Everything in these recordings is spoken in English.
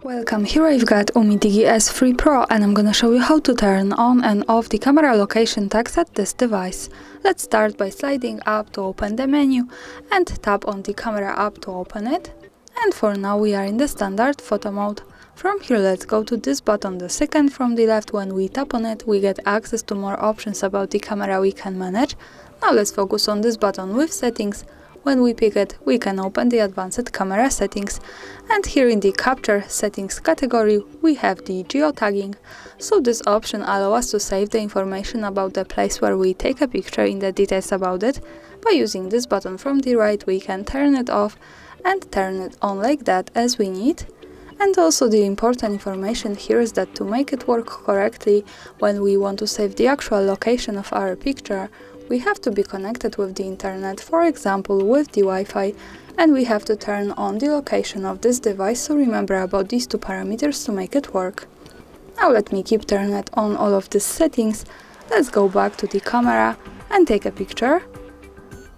Welcome, here I've got UMIDIGI S3 Pro and I'm gonna show you how to turn on and off the camera location tags at this device. Let's start by sliding up to open the menu and tap on the camera app to open it. And for now we are in the standard photo mode. From here let's go to this button, the second from the left. When we tap on it we get access to more options about the camera we can manage. Now let's focus on this button with settings. When we pick it, we can open the advanced camera settings, and here in the capture settings category we have the geotagging. So this option allows us to save the information about the place where we take a picture in the details about it. By using this button from the right we can turn it off and turn it on like that as we need. And also the important information here is that to make it work correctly, when we want to save the actual location of our picture, we have to be connected with the internet, for example with the Wi-Fi, and we have to turn on the location of this device, so remember about these two parameters to make it work. Now let me keep turning on all of these settings. Let's go back to the camera and take a picture.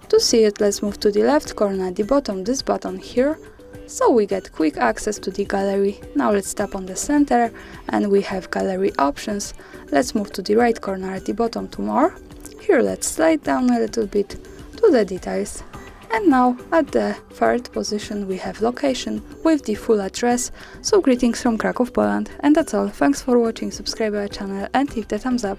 To see it, let's move to the left corner at the bottom, this button here, so we get quick access to the gallery. Now let's tap on the center and we have gallery options. Let's move to the right corner at the bottom to more. Here let's slide down a little bit to the details. And now at the third position we have location with the full address. So greetings from Kraków, Poland. And that's all. Thanks for watching, subscribe our channel and hit the thumbs up.